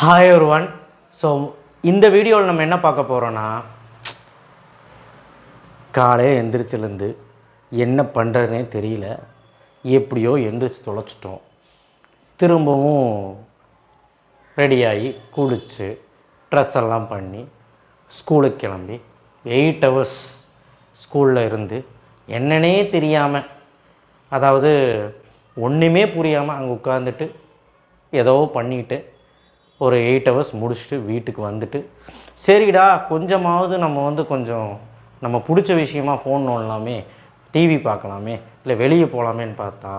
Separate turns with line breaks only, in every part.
Hi everyone. So இந்த வீடியோவில் நம்ம என்ன பார்க்க போகிறோன்னா, காலையில் எந்திரிச்சிலேருந்து என்ன பண்ணுறதுனே தெரியல. எப்படியோ எந்திரிச்சு தொலைச்சிட்டோம். திரும்பவும் ரெடியாகி குளித்து ட்ரெஸ் எல்லாம் பண்ணி ஸ்கூலுக்கு கிளம்பி 8 hours ஸ்கூலில் இருந்து என்னன்னே தெரியாமல், அதாவது ஒன்றுமே புரியாமல் அங்கே உட்காந்துட்டு ஏதோ பண்ணிட்டு ஒரு 8 hours முடிச்சுட்டு வீட்டுக்கு வந்துட்டு, சரிடா கொஞ்சமாவது நம்ம கொஞ்சம் நம்ம பிடிச்ச விஷயமா ஃபோன் நோண்டலாமே, டிவி பார்க்கலாமே, இல்லை வெளியே போகலாமேன்னு பார்த்தா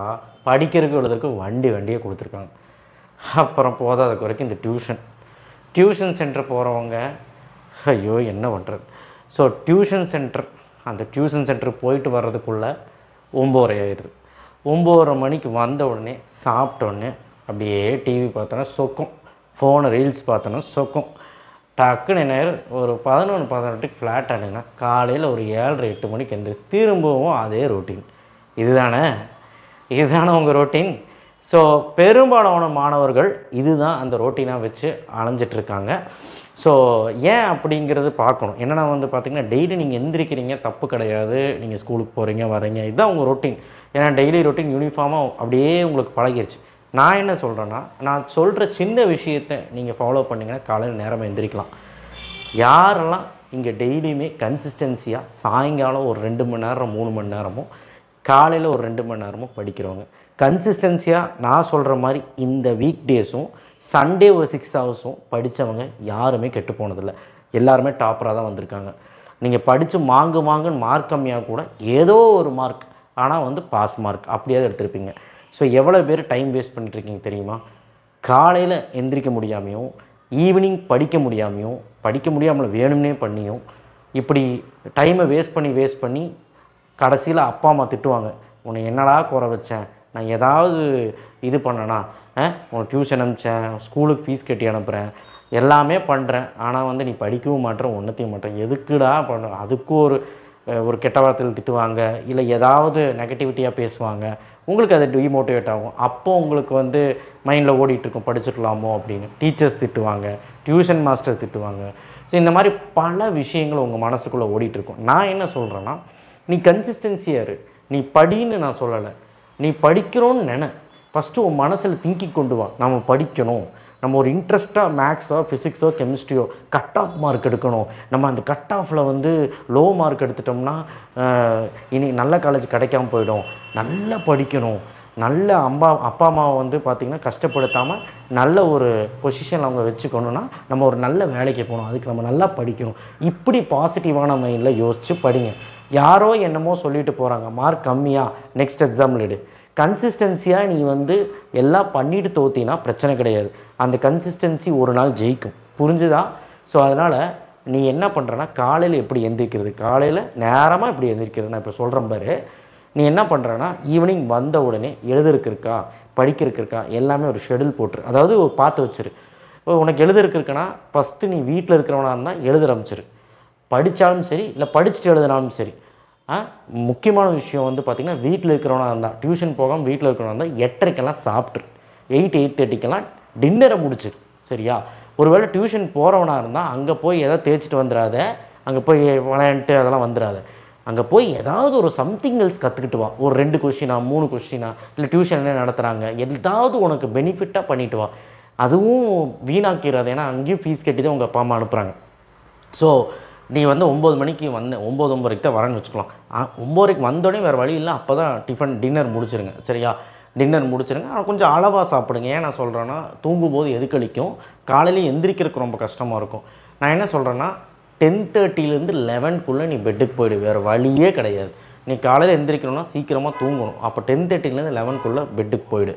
படிக்கிறதுக்கு எழுதுறதுக்கு வண்டியை கொடுத்துருக்காங்க. அப்புறம் போதாதக்கு வரைக்கும் இந்த டியூஷன் சென்டர் போகிறவங்க ஐயோ என்ன பண்ணுறது. ஸோ அந்த டியூஷன் சென்டர் போயிட்டு வர்றதுக்குள்ளே 9:30 ஆயிடுது. 9:30 மணிக்கு வந்த உடனே சாப்பிட்டோடனே அப்படியே டிவி பார்த்தோன்னா சொக்கும், ஃபோனை ரீல்ஸ் பார்த்தோன்னா சொக்கும். டக்குன்னு நேரம் ஒரு 11-18க்கு ஃப்ளாட் ஆனிங்கன்னா காலையில் ஒரு 7:30-8 மணிக்கு எந்திரிச்சு திரும்பவும் அதே ரொட்டீன். இதுதானே உங்கள் ரொட்டீன். ஸோ பெரும்பாலான மாணவர்கள் இதுதான் அந்த ரொட்டீனாக வச்சு அலைஞ்சிட்ருக்காங்க. ஸோ ஏன் அப்படிங்கிறது பார்க்கணும். என்னென்னா பார்த்திங்கன்னா, டெய்லி நீங்கள் எந்திரிக்கிறீங்க தப்பு கிடையாது, நீங்கள் ஸ்கூலுக்கு போகிறீங்க வரீங்க, இதுதான் உங்கள் ரொட்டீன். ஏன்னா டெய்லி ரொட்டீன் யூனிஃபார்மாக அப்படியே உங்களுக்கு பழகிருச்சு. நான் என்ன சொல்கிறேன்னா, நான் சொல்கிற சின்ன விஷயத்தை நீங்கள் ஃபாலோ பண்ணிங்கன்னா காலையில் நேரமாக எந்திரிக்கலாம். யாரெல்லாம் இங்கே டெய்லியுமே கன்சிஸ்டன்சியாக சாயங்காலம் ஒரு 2 மணி நேரம் 3 மணி நேரமும் காலையில் ஒரு 2 மணி நேரமும் படிக்கிறவங்க, கன்சிஸ்டன்சியாக நான் சொல்கிற மாதிரி இந்த வீக் டேஸும் சண்டே ஒரு 6 hours படித்தவங்க யாருமே கெட்டு போனதில்லை. எல்லாருமே டாப்பராக தான் வந்திருக்காங்க. நீங்கள் படித்து மாங்குன்னு மார்க் கம்மியாக கூட ஏதோ ஒரு மார்க், ஆனால் பாஸ் மார்க் அப்படியாவது எடுத்திருப்பீங்க. ஸோ எவ்வளோ பேர் டைம் வேஸ்ட் பண்ணிட்டுருக்கீங்க தெரியுமா? காலையில் எந்திரிக்க முடியாமையும், ஈவினிங் படிக்க முடியாமல் வேணும்னே பண்ணியும், இப்படி டைமை வேஸ்ட் பண்ணி கடைசியில் அப்பா அம்மா திட்டுவாங்க, உன்னை என்னடா குறை வச்சேன், நான் ஏதாவது இது பண்ணேனா, உன்னை டியூஷன் அனுப்பிச்சேன், ஸ்கூலுக்கு ஃபீஸ் கட்டி அனுப்புகிறேன், எல்லாமே பண்ணுறேன், ஆனால் நீ படிக்கவும் மாட்டேன், ஒன்றத்தையும் மாட்டேன், எதுக்குடா பண்ணுற, அதுக்கு ஒரு கெட்ட வார்த்தையில் திட்டுவாங்க, இல்லை ஏதாவது நெகட்டிவிட்டியாக பேசுவாங்க. உங்களுக்கு அது டிமோட்டிவேட் ஆகும். அப்போது உங்களுக்கு மைண்டில் ஓடிட்டுருக்கும் படிச்சுக்கலாமோ அப்படின்னு. டீச்சர்ஸ் திட்டுவாங்க, டியூஷன் மாஸ்டர் திட்டுவாங்க. ஸோ இந்த மாதிரி பல விஷயங்கள் உங்கள் மனசுக்குள்ளே ஓடிட்டுருக்கும். நான் என்ன சொல்கிறேன்னா, நீ கன்சிஸ்டன்சியாக இரு. நீ படின்னு நான் சொல்லலை, நீ படிக்கிறோன்னு ஃபஸ்ட்டு உன் மனசில் திங்கிங் கொண்டு வா. நம்ம படிக்கணும், நம்ம ஒரு இன்ட்ரெஸ்ட்டாக மேக்ஸோ ஃபிசிக்ஸோ கெமிஸ்ட்ரியோ கட் ஆஃப் மார்க் எடுக்கணும். நம்ம அந்த கட் ஆஃபில் லோ மார்க் எடுத்துட்டோம்னா இனி நல்ல காலேஜ் கிடைக்காம போயிடும். நல்லா படிக்கணும், நல்ல அப்பா அம்மாவை பார்த்திங்கன்னா கஷ்டப்படுத்தாமல் நல்ல ஒரு பொசிஷனில் அவங்க வச்சுக்கணுன்னா நம்ம ஒரு நல்ல வேலைக்கு போகணும், அதுக்கு நம்ம நல்லா படிக்கணும். இப்படி பாசிட்டிவான மைண்டில் யோசித்து படிங்க. யாரோ என்னமோ சொல்லிட்டு போகிறாங்க, மார்க் கம்மியாக நெக்ஸ்ட் எக்ஸாமில் எடு. கன்சிஸ்டன்சியாக நீ எல்லாம் பண்ணிட்டு தோற்றினா பிரச்சனை கிடையாது. அந்த கன்சிஸ்டன்சி ஒரு நாள் ஜெயிக்கும். புரிஞ்சுதா? ஸோ அதனால் நீ என்ன பண்ணுறன்னா, காலையில் எப்படி எந்திரிக்கிறது, காலையில் நேரமாக எப்படி எந்திரிக்கிறது நான் இப்போ சொல்கிறேன் பாரு. நீ என்ன பண்ணுறன்னா, ஈவினிங் வந்த உடனே எழுதுறதுக்கு இருக்கா படிக்கிறதுக்கு இருக்கா எல்லாமே ஒரு ஷெடியூல் போட்டுரு. அதாவது ஒரு பார்த்து வச்சிரு. உனக்கு எழுதுறதுக்கு இருக்குன்னா ஃபஸ்ட்டு நீ வீட்டில் இருக்கிறவனா இருந்தால் எழுத ஆரம்பிச்சிரு. படித்தாலும் சரி இல்லை படிச்சுட்டு எழுதினாலும் சரி. முக்கியமான விஷயம் பார்த்திங்கன்னா, வீட்டில் இருக்கிறவனா இருந்தால் டியூஷன் போகாமல் வீட்டில் இருக்கிறவனா இருந்தால் 8:30க்கெல்லாம் சாப்பிட்ரு. 8-8:30க்கெல்லாம் டின்னரை முடிச்சிரு. சரியா? ஒருவேளை டியூஷன் போகிறவனாக இருந்தால் அங்கே போய் எதாவது தேய்ச்சிட்டு வந்துடாத, அங்கே போய் விளையாண்டுட்டு அதெல்லாம் வந்துடாத. அங்கே போய் ஏதாவது ஒரு சம்திங் எல்ஸ் கற்றுக்கிட்டு வா. ஒரு 2 கொஸ்டினா 3 கொஸ்டினா, இல்லை டியூஷன் என்ன நடத்துகிறாங்க ஏதாவது உனக்கு பெனிஃபிட்டாக பண்ணிவிட்டு வா. அதுவும் வீணாக்கிறாது. ஏன்னா அங்கேயும் ஃபீஸ் கட்டி தான் உங்கள் அப்பா அம்மா அனுப்புகிறாங்க. ஸோ நீ 9 மணிக்கு 9-9:30 தான் வரேன்னு வச்சுக்கலாம். 9:30க்கு வந்தோடனே வேறு வழி இல்லை, அப்போ தான் டின்னர் முடிச்சிருங்க. சரியா? டின்னர் முடிச்சிருங்க. ஆனால் கொஞ்சம் அளவாக சாப்பிடுங்க. ஏன் நான் சொல்கிறேன்னா, தூங்கும்போது எதுக்களிக்கும், காலையில் எந்திரிக்கிறதுக்கு ரொம்ப கஷ்டமாக இருக்கும். நான் என்ன சொல்கிறேன்னா, 10:30லேருந்து 11க்குள்ளே நீ பெட்டுக்கு போய்டு. வேறு வழியே கிடையாது. நீ காலையில் எந்திரிக்கணும்னா சீக்கிரமாக தூங்கணும். அப்போ 10:30லேருந்து 11க்குள்ளே பெட்டுக்கு போய்டு.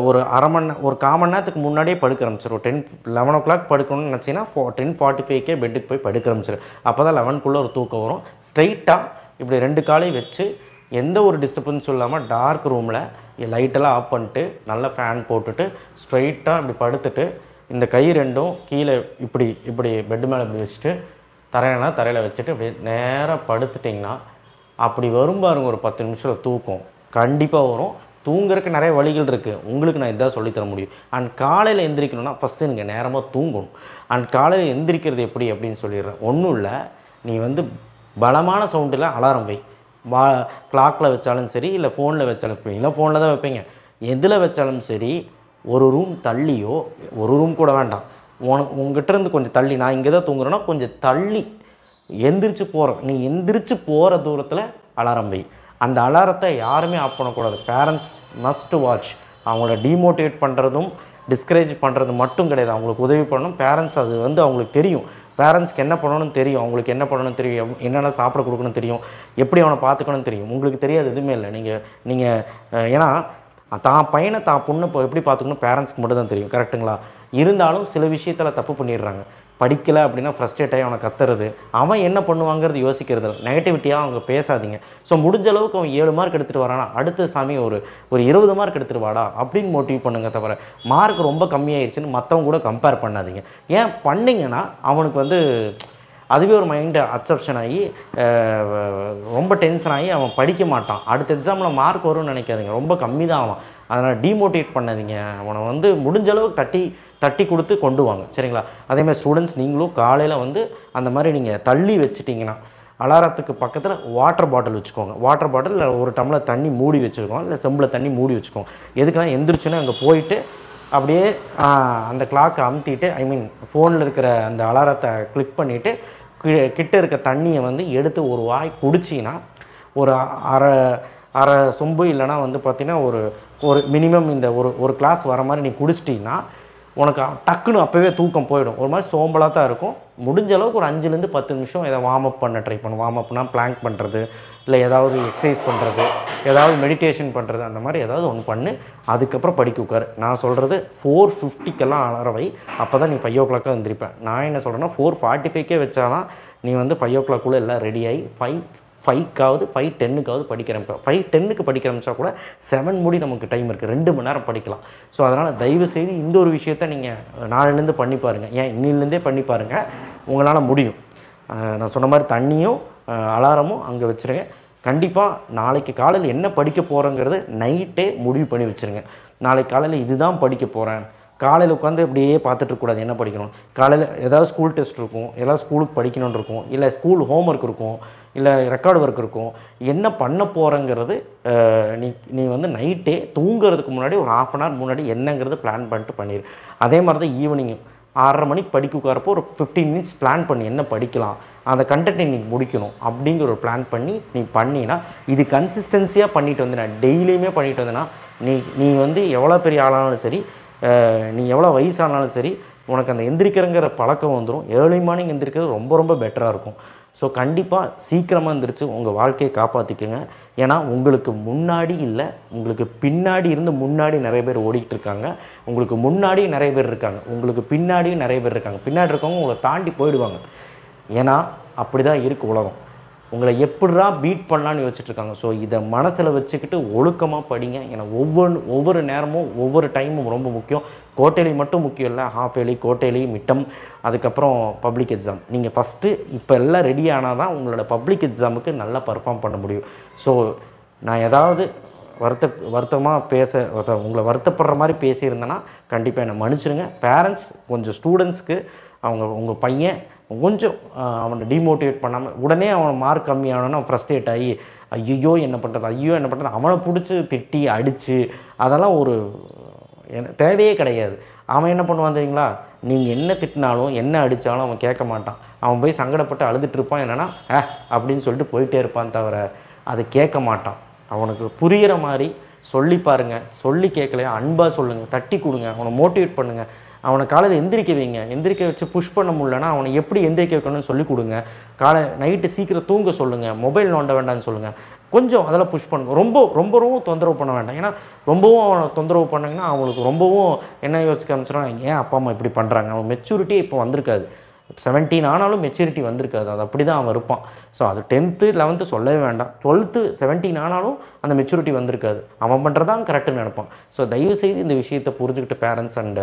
ஒரு 1/4 மணி நேரத்துக்கு முன்னாடியே படுக்க ஆரம்பிச்சிடும். 11 o'clock படுக்கணும்னு நினச்சிங்கன்னா 10:45க்கே பெட்டுக்கு போய் படுக்க ஆரம்பிச்சிடு. அப்போ தான் 11க்குள்ளே ஒரு தூக்கம் வரும். ஸ்ட்ரைட்டாக இப்படி 2 காலையும் வச்சு எந்த ஒரு டிஸ்டர்பன்ஸும் இல்லாமல் டார்க் ரூமில் லைட்டெல்லாம் ஆஃப் பண்ணிட்டு நல்லா ஃபேன் போட்டுட்டு ஸ்ட்ரைட்டாக இப்படி படுத்துட்டு இந்த கை 2ம் கீழே இப்படி பெட்டு மேலே இப்படி வச்சுட்டு தரையில் வச்சுட்டு இப்படி நேராக படுத்துட்டிங்கன்னா அப்படி வரும் பாருங்க, ஒரு 10 நிமிஷத்தில் தூக்கம் கண்டிப்பாக வரும். தூங்குறதுக்கு நிறைய வழிகள் இருக்குது. உங்களுக்கு நான் இதான் சொல்லித்தர முடியும். அண்ட் காலையில் எந்திரிக்கணும்னா ஃபஸ்ட்டு நீங்கள் நேரமாக தூங்கணும். அண்ட் காலையில் எந்திரிக்கிறது எப்படி அப்படின்னு சொல்லிடுறேன். ஒன்றும் இல்லை, நீ வந்து பலமான சவுண்டில் அலாரம் வை. கிளாக்கில் வச்சாலும் சரி, இல்லை ஃபோனில் வச்சாலும் சரி, இல்லை ஃபோனில் தான் வைப்பீங்க, எதில் வச்சாலும் சரி, ஒரு ரூம் தள்ளியோ, ஒரு ரூம் கூட வேண்டாம், உங்ககிட்ட இருந்து கொஞ்சம் தள்ளி, நான் இங்கே தான் தூங்குறேன்னா கொஞ்சம் தள்ளி எந்திரிச்சு போகிற, நீ எந்திரிச்சு போகிற தூரத்தில் அலாரம் வை. அந்த அலாரத்தை யாருமே ஆஃப் பண்ணக்கூடாது. Parents must watch. அவங்கள டிமோட்டிவேட் பண்ணுறதும் டிஸ்கரேஜ் பண்ணுறது மட்டும் கிடையாது, அவங்களுக்கு உதவி பண்ணணும். பேரண்ட்ஸ் அது வந்து அவங்களுக்கு தெரியும், பேரண்ட்ஸ்க்கு என்ன பண்ணணும்னு தெரியும், அவங்களுக்கு என்ன பண்ணணும்னு தெரியும், என்னென்ன சாப்பிட கொடுக்கணும்னு தெரியும், எப்படி அவனை பார்த்துக்கணும்னு தெரியும். உங்களுக்கு தெரியாது எதுவுமே இல்லை. நீங்கள் ஏன்னா தான் பையனை தான் பொண்ணு இப்போ எப்படி பார்த்துக்கணும் பேரண்ட்ஸ்க்கு மட்டும் தான் தெரியும், கரெக்டுங்களா? இருந்தாலும் சில விஷயத்தில் தப்பு பண்ணிடுறாங்க. படிக்கலை அப்படின்னா ஃப்ரஸ்ட்ரேட் ஆகி அவனை கத்துறது, அவன் என்ன பண்ணுவாங்கிறது யோசிக்கிறது, நெகட்டிவிட்டியாக அவங்க பேசாதீங்க. ஸோ முடிஞ்ச அளவுக்கு அவன் 7 மார்க் எடுத்துகிட்டு வரானா, அடுத்த சாமி ஒரு 20 மார்க் எடுத்துகிட்டு வாடா அப்படின்னு மோட்டிவ் பண்ணுங்க. தவிர மார்க் ரொம்ப கம்மியாயிடுச்சுன்னு மற்றவங்க கூட கம்பேர் பண்ணாதீங்க. ஏன் பண்ணிங்கன்னா அவனுக்கு வந்து அதுவே ஒரு மைண்டு அப்செப்ஷன் ஆகி ரொம்ப டென்ஷன் ஆகி அவன் படிக்க மாட்டான். அடுத்த எக்ஸாமில் மார்க் வரும்னு நினைக்காதீங்க, ரொம்ப கம்மி தான் ஆகும். அதனால் டிமோட்டிவேட் பண்ணாதீங்க. அவனை வந்து முடிஞ்ச அளவுக்கு தட்டி கொடுத்து கொண்டு வாங்க, சரிங்களா? அதேமாதிரி ஸ்டூடெண்ட்ஸ் நீங்களும் காலையில் வந்து அந்த மாதிரி நீங்கள் தள்ளி வச்சுட்டிங்கன்னா, அலாரத்துக்கு பக்கத்தில் வாட்டர் பாட்டில் வச்சுக்கோங்க. வாட்டர் பாட்டில் இல்லை ஒரு டம்ளர் தண்ணி மூடி வச்சுருக்கோம், இல்லை செம்பில் தண்ணி மூடி வச்சுக்கோங்க. எதுக்கெல்லாம் எந்திரிச்சுன்னா அங்கே போயிட்டு அப்படியே அந்த கிளாக்கை அமுத்திட்டு, ஐ மீன் ஃபோனில் இருக்கிற அந்த அலாரத்தை கிளிக் பண்ணிவிட்டு கிட்ட இருக்க தண்ணியை வந்து எடுத்து ஒரு வாய் குடிச்சின்னா, ஒரு அரை சொம்பு இல்லைனா வந்து பார்த்திங்கன்னா ஒரு மினிமம் இந்த ஒரு கிளாஸ் வர மாதிரி நீ குடிச்சிட்டிங்கன்னா உனக்கு டக்குன்னு அப்போவே தூக்கம் போயிடும். ஒரு மாதிரி சோம்பலாக தான் இருக்கும். முடிஞ்ச அளவுக்கு ஒரு 5லேருந்து 10 நிமிஷம் எதாவது வார்ம் அப் பண்ண ட்ரை பண்ணும். வார்ம் அப்னா பிளாங்க் பண்ணுறது, இல்லை ஏதாவது எக்ஸசைஸ் பண்ணுறது, ஏதாவது மெடிடேஷன் பண்ணுறது, அந்த மாதிரி ஏதாவது ஒன்று பண்ணு. அதுக்கப்புறம் படிக்க உட்காரு. நான் சொல்கிறது 4:50க்கெல்லாம் அலாரம் வை, அப்போ தான் நீ 5 o'clock எழுந்திரிப்பேன். நான் என்ன சொல்கிறேன்னா 4:45 வச்சாதான் நீ வந்து 5 o'clock எல்லாம் ரெடி ஆகி 5:05க்காவது 5:10க்காவது படிக்க ஆரம்பிப்பேன். 5:10க்கு படிக்க ஆரம்பித்தா கூட 7 முடி நமக்கு டைம் இருக்குது, 2 மணி நேரம் படிக்கலாம். ஸோ அதனால் தயவுசெய்து இந்த ஒரு விஷயத்தை நீங்கள் நாளையிலேருந்து பண்ணி பாருங்கள். ஏன் இன்னிலேருந்தே பண்ணி பாருங்கள், உங்களால் முடியும். நான் சொன்ன மாதிரி தண்ணியும் அலாரமும் அங்கே வச்சுருங்க. கண்டிப்பாக நாளைக்கு காலையில் என்ன படிக்க போகிறேங்கிறது நைட்டே முடிவு பண்ணி வச்சுருங்க. நாளைக்கு காலையில் இதுதான் படிக்க போகிறேன். காலையில் உட்காந்து இப்படியே பார்த்துட்ருக்கூடாது என்ன படிக்கணும். காலையில் ஏதாவது ஸ்கூல் டெஸ்ட் இருக்கும், ஏதாவது ஸ்கூலுக்கு படிக்கணுன்னு இருக்கும், இல்லை ஸ்கூல் ஹோம் ஒர்க் இருக்கும், இல்லை ரெக்கார்டு ஒர்க் இருக்கும். என்ன பண்ண போகிறேங்கிறது நீ வந்து நைட்டே தூங்குறதுக்கு முன்னாடி ஒரு 1/2 hour முன்னாடி என்னங்கிறது பிளான் பண்ணிட்டு பண்ணிடு. அதே மாதிரி தான் ஈவினிங் 6:30 மணிக்கு படிக்க உட்காரப்போ ஒரு 15 minutes பிளான் பண்ணி என்ன படிக்கலாம், அந்த கண்டென்ட்டை நீ முடிக்கணும் அப்படிங்கிற ஒரு பிளான் பண்ணி நீ பண்ணினா, இது கன்சிஸ்டன்சியாக பண்ணிட்டு வந்தேன்னா, டெய்லியுமே பண்ணிட்டு வந்தேன்னா, நீ வந்து எவ்வளோ பெரிய ஆளானாலும் சரி, நீ எவ்வளோ வயசானாலும் சரி, உனக்கு அந்த எந்திரிக்கிறங்கிற பழக்கம் வந்துடும். ஏர்லி மார்னிங் எந்திரிக்கிறது ரொம்ப ரொம்ப பெட்டராக இருக்கும். ஸோ கண்டிப்பாக சீக்கிரமாக எந்திரிச்சு உங்கள் வாழ்க்கையை காப்பாற்றிக்கோங்க. ஏன்னா உங்களுக்கு முன்னாடி இல்லை, உங்களுக்கு பின்னாடி இருந்து முன்னாடி நிறைய பேர் ஓடிக்கிட்டு இருக்காங்க. உங்களுக்கு முன்னாடி நிறைய பேர் இருக்காங்க, உங்களுக்கு பின்னாடியும் நிறைய பேர் இருக்காங்க. பின்னாடி இருக்கவங்க உங்களை தாண்டி போயிடுவாங்க. ஏன்னா அப்படி தான் இருக்குது உலகம். உங்களை எப்படிரா பீட் பண்ணலான்னு யோசிச்சுட்ருக்காங்க. ஸோ இதை மனசில் வச்சுக்கிட்டு ஒழுக்கமாக படிங்க. ஏன்னா ஒவ்வொரு நேரமும் ஒவ்வொரு டைமும் ரொம்ப முக்கியம். கோட்டேலி மட்டும் முக்கியம் இல்லை, ஹாஃப் ஏலி, கோட்டேலி, மிட்டம், அதுக்கப்புறம் பப்ளிக் எக்ஸாம். நீங்கள் ஃபஸ்ட்டு இப்போ எல்லாம் ரெடி ஆனால் தான் உங்களோட பப்ளிக் எக்ஸாமுக்கு நல்லா பர்ஃபார்ம் பண்ண முடியும். ஸோ நான் ஏதாவது வருத்தமாக உங்களை வருத்தப்படுற மாதிரி பேசியிருந்தேன்னா கண்டிப்பாக என்னை மன்னிச்சிடுங்க. பேரண்ட்ஸ் கொஞ்சம் ஸ்டூடெண்ட்ஸ்க்கு உங்கள் பையன் கொஞ்சம் அவனை டிமோட்டிவேட் பண்ணாமல், உடனே அவன் மார்க் கம்மியானோன்னா ஃப்ரஸ்ட்ரேட் ஆகி ஐயோ என்ன பண்ணுறது அவனை பிடிச்சி திட்டி அடித்து அதெல்லாம் ஒரு தேவையே கிடையாது. அவன் என்ன பண்ணுவான் தெரியுங்களா, நீங்கள் என்ன திட்டினாலும் என்ன அடித்தாலும் அவன் கேட்க மாட்டான். அவன் போய் சங்கடப்பட்டு அழுதுட்டு இருப்பான். என்னென்னா அப்படின்னு சொல்லிட்டு போயிட்டே இருப்பான், தவிர அது கேட்க மாட்டான். அவனுக்கு புரிகிற மாதிரி சொல்லி பாருங்கள். சொல்லி கேட்கலையா அன்பாக சொல்லுங்கள், தட்டி கொடுங்க, அவனை மோட்டிவேட் பண்ணுங்கள். அவனை காலையில் எந்திரிக்க வைங்க. எந்திரிக்க வச்சு புஷ் பண்ண முடியலன்னா அவனை எப்படி எந்திரிக்க வைக்கணும்னு சொல்லி கொடுங்க. நைட்டு சீக்கிரம் தூங்க சொல்லுங்கள், மொபைல் நோண்ட வேண்டாம்னு சொல்லுங்கள். கொஞ்சம் அதெல்லாம் புஷ் பண்ணுங்க. ரொம்பவும் தொந்தரவு பண்ண வேண்டாம். ஏன்னா ரொம்பவும் அவனை தொந்தரவு பண்ணாங்கன்னா அவங்களுக்கு ரொம்பவும் என்ன யோசிக்க ஆரம்பிச்சிடும், ஏன் அப்பா அம்மா இப்படி பண்ணுறாங்க, அவன் மெச்சூரிட்டி இப்போ வந்திருக்காது. 17 ஆனாலும் மெச்சூரிட்டி வந்திருக்காது. அது அப்படி தான் அவன் இருப்பான். ஸோ அது 10th 11th சொல்லவே வேண்டாம். 12th 17 ஆனாலும் அந்த மெச்சூரிட்டி வந்திருக்காது. அவன் பண்ணுறதான் கரெக்டுன்னு நினைப்பான். ஸோ தயவுசெய்து இந்த விஷயத்தை புரிஞ்சுக்கிட்டு parents and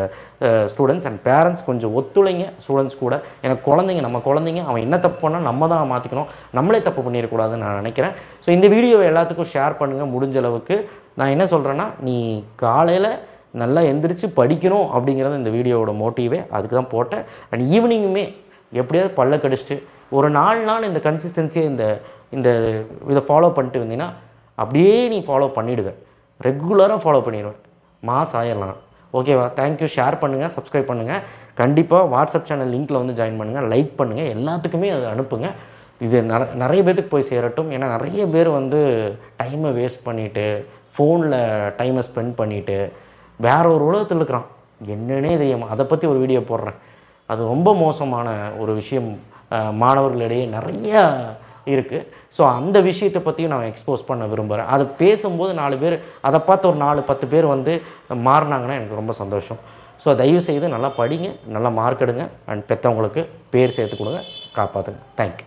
students and parents கொஞ்சம் ஒத்துழைங்க ஸ்டூடெண்ட்ஸ் கூட. எனக்கு குழந்தைங்க, நம்ம குழந்தைங்க, அவன் என்ன தப்பு பண்ணால் நம்ம தான் மாற்றிக்கணும், நம்மளே தப்பு பண்ணிடக்கூடாதுன்னு நான் நினைக்கிறேன். ஸோ இந்த வீடியோவை எல்லாத்துக்கும் ஷேர் பண்ணுங்கள் முடிஞ்ச அளவுக்கு. நான் என்ன சொல்கிறேன்னா, நீ காலையில் நல்லா எந்திரிச்சு படிக்கணும் அப்படிங்கிறது இந்த வீடியோவோட மோட்டிவே. அதுக்கு தான் போட்டேன். அண்ட் ஈவினிங்குமே எப்படியாவது பல்ல கடிச்சிட்டு ஒரு 4 நாள் இந்த கன்சிஸ்டன்சியை இந்த இதை ஃபாலோ பண்ணிட்டு வந்தீங்கன்னா அப்படியே நீ ஃபாலோ பண்ணிவிடுவேன். ரெகுலராக ஃபாலோ பண்ணிடுவேன். மாஸ் ஆயிடலாம். ஓகேவா? தேங்க்யூ. ஷேர் பண்ணுங்கள், சப்ஸ்கிரைப் பண்ணுங்கள். கண்டிப்பாக வாட்ஸ்அப் சேனல் லிங்க்கில் வந்து ஜாயின் பண்ணுங்கள், லைக் பண்ணுங்கள், எல்லாத்துக்குமே அதை அனுப்புங்க. இது நிறைய பேருக்கு போய் சேரட்டும். ஏன்னா நிறைய பேர் வந்து டைமை வேஸ்ட் பண்ணிவிட்டு ஃபோனில் டைமை ஸ்பெண்ட் பண்ணிவிட்டு வேற ஒரு உலகத்தில் இருக்கிறான். என்னன்னே தெரியாமல் அதை பற்றி ஒரு வீடியோ போடுறேன். அது ரொம்ப மோசமான ஒரு விஷயம் மாணவர்களிடையே நிறையா இருக்குது. ஸோ அந்த விஷயத்தை பற்றியும் நான் எக்ஸ்போஸ் பண்ண விரும்புகிறேன். அது பேசும்போது 4 பேர் அதை பார்த்து ஒரு 4-10 பேர் வந்து மாறினாங்கன்னா எனக்கு ரொம்ப சந்தோஷம். ஸோ தயவுசெய்து நல்லா படிங்க, நல்லா மார்க் எடுங்க, அண்ட் பெற்றவங்களுக்கு பேர் சேர்த்து கொடுங்க, காப்பாற்றுங்க. தேங்க்யூ.